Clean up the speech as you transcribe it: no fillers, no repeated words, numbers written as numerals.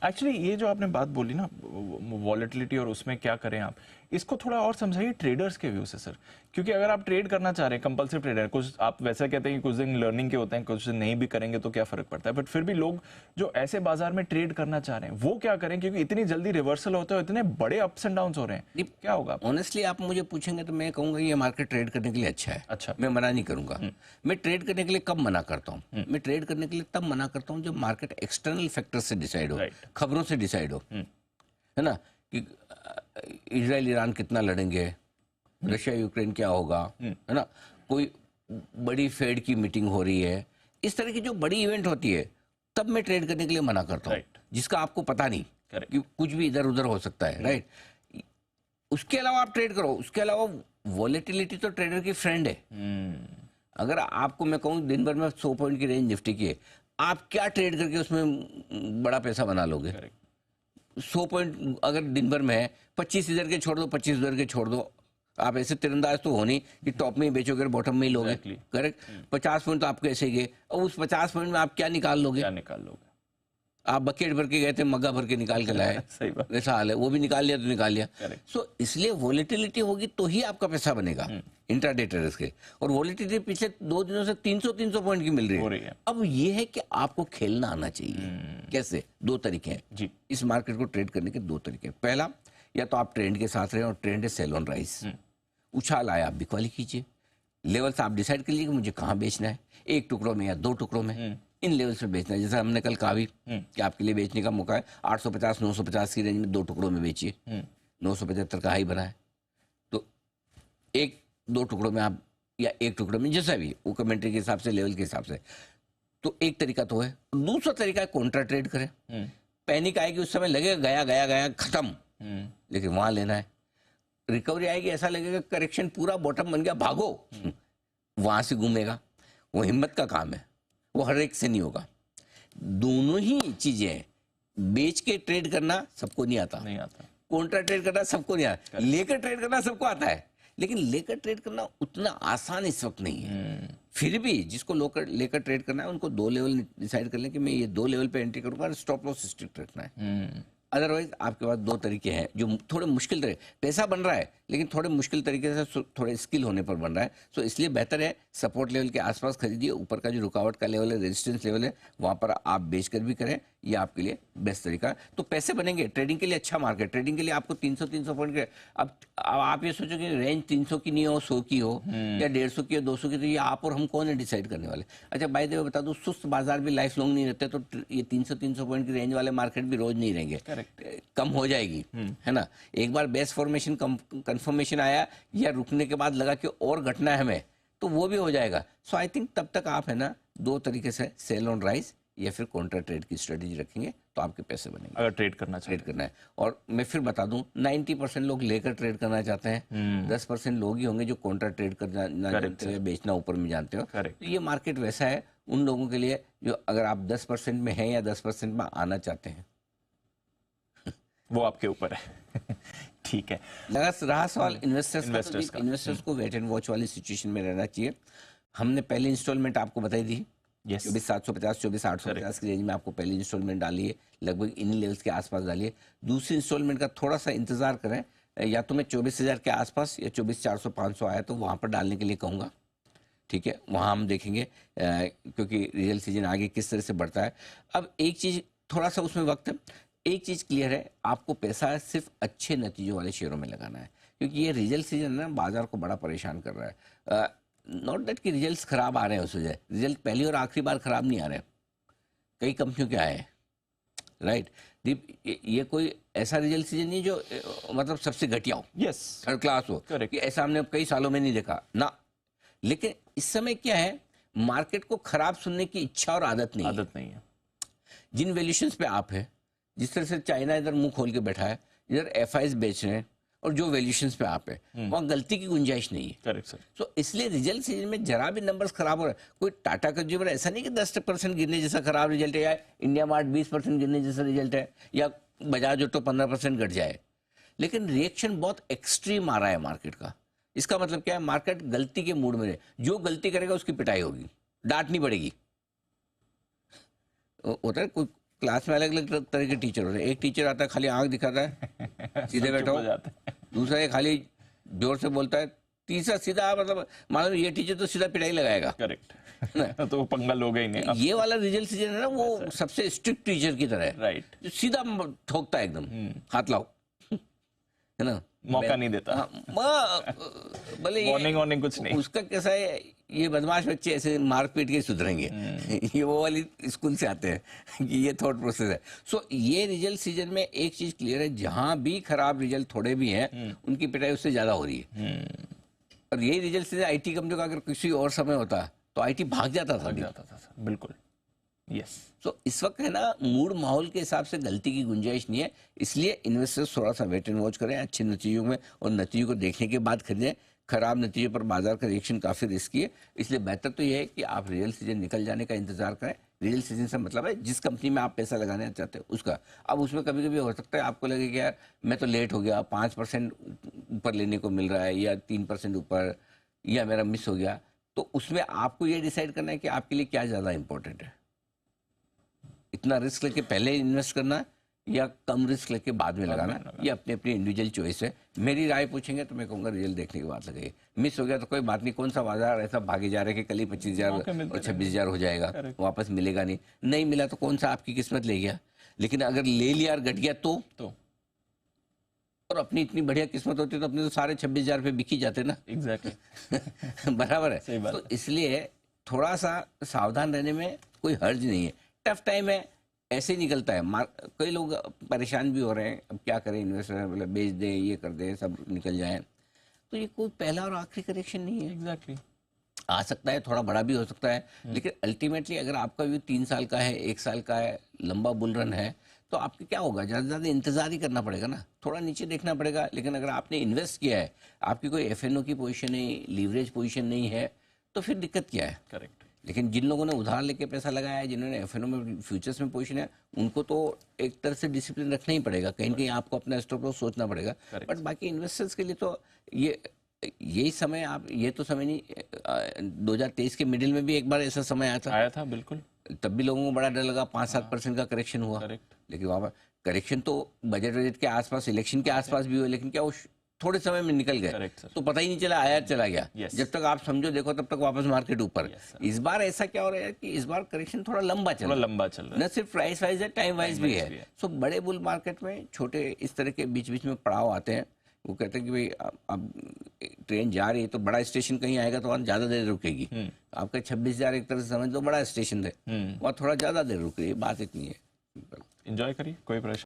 Actually ये जो आपने बात बोली ना, वॉलेटिलिटी और उसमें क्या करें आप, इसको थोड़ा और समझाइए ट्रेडर्स के व्यू से सर। क्योंकि अगर आप ट्रेड करना चाह रहे हैं, कंपल्सिव ट्रेडर, कुछ आप वैसा कहते हैं कि कुछ दिन लर्निंग के होते हैं, कुछ दिन नहीं भी करेंगे तो क्या फर्क पड़ता है, बट फिर भी लोग जो ऐसे बाजार में ट्रेड करना चाह रहे हैं वो क्या करें, क्योंकि इतनी जल्दी रिवर्सल होता है, इतने बड़े अप्स एंड डाउन हो रहे हैं, क्या होगा? ऑनेस्टली आप मुझे पूछेंगे तो मैं कहूंगा ये मार्केट ट्रेड करने के लिए अच्छा है। अच्छा। मैं मना नहीं करूंगा। मैं ट्रेड करने के लिए कब मना करता हूँ? मैं ट्रेड करने के लिए तब मना करता हूँ जब मार्केट एक्सटर्नल फैक्टर से डिसाइड हो, खबरों से डिसाइड हो, है ना, कि इजराइल ईरान कितना लड़ेंगे, रशिया यूक्रेन क्या होगा, है ना, कोई बड़ी फेड की मीटिंग हो रही है, इस तरह की जो बड़ी इवेंट होती है तब मैं ट्रेड करने के लिए मना करता हूँ, जिसका आपको पता नहीं कि कुछ भी इधर उधर हो सकता है, राइट। उसके अलावा आप ट्रेड करो। उसके अलावा वॉलेटिलिटी तो ट्रेडर की फ्रेंड है। अगर आपको मैं कहूँ दिन भर में 100 पॉइंट की रेंज निफ्टी की है, आप क्या ट्रेड करके उसमें बड़ा पैसा बना लोगे? 100 पॉइंट अगर दिन भर में है, 25 इधर के छोड़ दो, 25 उधर के छोड़ दो, आप ऐसे तिरंदाज तो हो नहीं कि टॉप में ही बेचोगे बॉटम में ही लोगे, करेक्ट। 50 पॉइंट तो आपको ऐसे गए, और उस 50 पॉइंट में आप क्या निकाल लोगे? आप बकेट भर के गए थे, मग्गा भर के निकाल के लाए, वैसा हाल है। वो भी निकाल लिया तो निकाल लिया। सो इसलिए वॉलेटिलिटी होगी तो ही आपका पैसा बनेगा इंट्राडे ट्रेडर्स के। और वॉलेटिलिटी पिछले 2 दिनों से 300 पॉइंट की मिल रही है। अब ये है कि आपको खेलना आना चाहिए। कैसे? 2 तरीके हैं जी। इस मार्केट को ट्रेड करने के 2 तरीके। पहला, या तो आप ट्रेंड के साथ रहे और ट्रेंड है सेल ऑन राइज, उछाल आया आप बिकवाली कीजिए। लेवल्स आप डिसाइड कर लीजिए कि मुझे कहाँ बेचना है, 1 टुकड़ों में या 2 टुकड़ों में, इन लेवल्स पे बेचना है। जैसे हमने कल कहा भी कि आपके लिए बेचने का मौका है 850 950 की रेंज में 2 टुकड़ों में बेचिए। 975 का हाई बना है तो 1-2 टुकड़ों में आप, या 1 टुकड़ों में, जैसा भी वो कमेंट्री के हिसाब से, लेवल के हिसाब से। तो एक तरीका तो है। दूसरा तरीका है कॉन्ट्रा ट्रेड करें। पैनिक आएगी, उस समय लगेगा गया गया गया खत्म, लेकिन वहां लेना है। रिकवरी आएगी, ऐसा लगेगा करेक्शन पूरा बॉटम बन गया, भागो, वहां से घूमेगा। वो हिम्मत का काम है, वो हर एक से नहीं होगा। दोनों ही चीजें, बेच के ट्रेड करना सबको नहीं आता, कॉन्ट्रा ट्रेड करना सबको नहीं आता, लेकर ट्रेड करना सबको आता है। लेकिन लेकर ट्रेड करना उतना आसान इस वक्त नहीं है। फिर भी जिसको लेकर ट्रेड करना है उनको 2 लेवल डिसाइड कर लें कि मैं ये 2 लेवल पे एंट्री करूंगा, स्टॉप लॉस स्ट्रिक्ट रखना है। अदरवाइज आपके पास 2 तरीके हैं जो थोड़े मुश्किल तरीके, पैसा बन रहा है लेकिन थोड़े मुश्किल तरीके से, थोड़े स्किल होने पर बन रहा है। सो इसलिए बेहतर है सपोर्ट लेवल के आसपास खरीदिए, ऊपर का जो रुकावट का लेवल है, रेजिस्टेंस लेवल है, वहां पर आप बेचकर भी करें, ये आपके लिए बेस्ट तरीका है। तो पैसे बनेंगे। ट्रेडिंग के लिए अच्छा मार्केट, ट्रेडिंग के लिए आपको 300 पॉइंट के, अब आप ये सोचो कि रेंज 300 की नहीं हो, 100 की हो, या 150 की हो, 200 की, तो ये आप और हम कौन है डिसाइड करने वाले? अच्छा बाय द वे बता दूं, सुस्त बाजार भी लाइफ लॉन्ग नहीं रहते, तो ये 300 पॉइंट की रेंज वाले मार्केट भी रोज नहीं रहेंगे, कम हो जाएगी, है ना। एक बार बेस फॉर्मेशन कंफर्मेशन आया या रुकने के बाद लगा कि और घटना है हमें, तो वो भी हो जाएगा। सो आई थिंक तब तक आप, है ना, 2 तरीके से सेल ऑन राइज या फिर कॉन्ट्रा ट्रेड की स्ट्रेटेजी रखेंगे तो आपके पैसे बनेंगे, अगर ट्रेड करना है। और मैं फिर बता दूं, 90% लोग लेकर ट्रेड करना चाहते हैं, 10% लोग ही होंगे जो कॉन्ट्रा ट्रेड करना जानते हैं, बेचना ऊपर में जानते हो। तो ये मार्केट वैसा है उन लोगों के लिए जो, अगर आप 10% में हैं या 10% में आना चाहते हैं, वो आपके ऊपर है। ठीक है। रहा सवाल इन्वेस्टर्स का। इन्वेस्टर्स को वेट एंड वॉच वाली सिचुएशन में रहना चाहिए। हमने पहली इंस्टॉलमेंट आपको बताई दी, 24,750 24,850 की रेंज में आपको पहली इंस्टॉलमेंट डाली है, लगभग इन लेवल्स के आसपास डालिए। दूसरी इंस्टॉलमेंट का थोड़ा सा इंतजार करें, या तो मैं 24,000 के आसपास या 24,400-500 आया तो वहां पर डालने के लिए कहूँगा। ठीक है, वहां हम देखेंगे क्योंकि रियल सीजन आगे किस तरह से बढ़ता है। अब एक चीज, थोड़ा सा उसमें वक्त है, एक चीज क्लियर है, आपको पैसा सिर्फ अच्छे नतीजों वाले शेयरों में लगाना है, क्योंकि ये रिजल्ट सीजन ना बाजार को बड़ा परेशान कर रहा है। नॉट दैट कि रिजल्ट्स खराब आ रहे हैं, उस वजह रिजल्ट पहली और आखिरी बार खराब नहीं आ रहे, कई कंपनियों के आए हैं, राइट। ये कोई ऐसा रिजल्ट सीजन नहीं जो मतलब सबसे घटिया हो, थर्ड क्लास हो, कि ऐसा हमने कई सालों में नहीं देखा ना। लेकिन इस समय क्या है, मार्केट को खराब सुनने की इच्छा और आदत नहीं है। जिन वैल्यूएशंस पे आप है, जिस तरह से चाइना इधर मुंह खोल के बैठा है, इधर एफआईज बेच रहे हैं, और जो वैल्यूएशंस पे आप है, वहां गलती की गुंजाइश नहीं है। Correct sir. तो इसलिए रिजल्ट सीजन में जरा भी नंबर्स खराब हो रहा है, कोई टाटा कंज्यूमर ऐसा नहीं कि 10% गिरने जैसा खराब रिजल्ट है, या इंडिया मार्ट 20% गिरने जैसा रिजल्ट है, या बजाज ऑटो 15% घट जाए, लेकिन रिएक्शन बहुत एक्सट्रीम आ रहा है मार्केट का। इसका मतलब क्या है, मार्केट गलती के मूड में है, जो गलती करेगा उसकी पिटाई होगी, डांटनी पड़ेगी। होता है कोई क्लास में अलग अलग तरह के टीचर होते हैं। एक टीचर आता है खाली आंख दिखाता है, सीधे सब बैठो। चुप हो जाते हैं। दूसरा ये खाली जोर से बोलता है। तीसरा सीधा, मतलब मान लो ये टीचर तो सीधा पिटाई लगाएगा। करेक्ट। तो पंगा लोगे ही नहीं। ये वाला रिजल्ट सीजन है ना, वो सबसे स्ट्रिक्ट टीचर की तरह है, राइट। जो सीधा ठोकता है एकदम, हाथ लाओ, है ना, मौका नहीं देता। भले वार्निंग कुछ नहीं। उसका कैसा है, ये बदमाश बच्चे ऐसे मार पीट के सुधरेंगे। ये वो वाली स्कूल से आते हैं कि ये थॉट प्रोसेस है। सो ये रिजल्ट सीजन में एक चीज क्लियर है, जहां भी खराब रिजल्ट थोड़े भी हैं, उनकी पिटाई उससे ज्यादा हो रही है। और यही रिजल्ट सीजन आईटी कंपनी का अगर किसी और समय होता तो आईटी भाग जाता था। सर बिल्कुल। यस। तो इस वक्त है ना, मूड माहौल के हिसाब से गलती की गुंजाइश नहीं है, इसलिए इन्वेस्टर्स थोड़ा सा वेट एंड वॉच करें अच्छे नतीजों में, और नतीजों को देखने के बाद खरीदें। खराब नतीजों पर बाजार का रिएक्शन काफी रिस्की है, इसलिए बेहतर तो यह है कि आप रियल सीजन निकल जाने का इंतजार करें। रियल सीजन से मतलब है जिस कंपनी में आप पैसा लगाना चाहते हो उसका। अब उसमें कभी कभी हो सकता है आपको लगे कि यार मैं तो लेट हो गया, 5% ऊपर लेने को मिल रहा है, या 3% ऊपर, या मेरा मिस हो गया। तो उसमें आपको ये डिसाइड करना है कि आपके लिए क्या ज़्यादा इंपॉर्टेंट है, इतना रिस्क लेके पहले इन्वेस्ट करना या कम रिस्क लेके बाद में लगाना। ये अपनी अपनी इंडिविजुअल चॉइस है। मेरी राय पूछेंगे तो मैं कहूँगा रिजल्ट देखने के बाद लगाइए। मिस हो गया तो कोई बात नहीं, कौन सा बाजार ऐसा भागे जा रहा है कि कल ही 25,000 और 26,000 हो जाएगा, वापस मिलेगा नहीं। नहीं मिला तो कौन सा आपकी किस्मत ले गया, लेकिन अगर ले लिया और घट गया तो और अपनी इतनी बढ़िया किस्मत होती तो अपने तो सारे 26,000 पे बिक ही जाते ना। एग्जैक्टली। बराबर है। तो इसलिए थोड़ा सा सावधान रहने में कोई हर्ज नहीं है। टफ टाइम है, ऐसे ही निकलता है। कई लोग परेशान भी हो रहे हैं, अब क्या करें, इन्वेस्टर मतलब बेच दें, ये कर दें, सब निकल जाए। तो ये कोई पहला और आखिरी करेक्शन नहीं है। एग्जैक्टली। आ सकता है, थोड़ा बड़ा भी हो सकता है, लेकिन अल्टीमेटली अगर आपका व्यू 3 साल का है, 1 साल का है, लंबा बुल रन है, तो आपके क्या होगा, ज़्यादा से ज़्यादा इंतजार ही करना पड़ेगा ना, थोड़ा नीचे देखना पड़ेगा। लेकिन अगर आपने इन्वेस्ट किया है, आपकी कोई एफएनओ की पोजीशन नहीं, लीवरेज पोजीशन नहीं है, तो फिर दिक्कत क्या है। करेक्ट। लेकिन जिन लोगों ने उधार लेके पैसा लगाया है, जिन्होंने एफएनओ में फ्यूचर्स में पोजीशन है, उनको तो एक तरह से डिसिप्लिन रखना ही पड़ेगा, कहीं ना कहीं आपको अपना स्टॉप लॉस सोचना पड़ेगा। बट बाकी इन्वेस्टर्स के लिए तो यही समय, आप ये तो समय नहीं, 2023 के मिडिल में भी एक बार ऐसा समय आया था बिल्कुल। तब भी लोगों को बड़ा डर लगा, 5-7% का करेक्शन हुआ। लेकिन वहाँ पर करेक्शन तो बजट के आसपास, इलेक्शन के आसपास भी हुआ, लेकिन क्या वो थोड़े समय में निकल गए, तो पता ही नहीं चला, आया चला गया। जब तक आप समझो देखो तब तक वापस मार्केट ऊपर। इस बार ऐसा क्या हो रहा है कि इस बार करेक्शन थोड़ा लंबा चल रहा है, न सिर्फ प्राइस वाइज है, टाइम वाइज भी है। सो बड़े बुल मार्केट में छोटे इस तरह के बीच बीच में पड़ाव आते हैं। वो कहते हैं कि भाई अब ट्रेन जा रही है तो बड़ा स्टेशन कहीं आएगा तो वहाँ ज़्यादा देर रुकेगी। आपका 26,000 एक तरह से समझ लो बड़ा स्टेशन है, वहाँ थोड़ा ज़्यादा देर रुक रही है, बात इतनी है। एंजॉय करिए, कोई परेशानी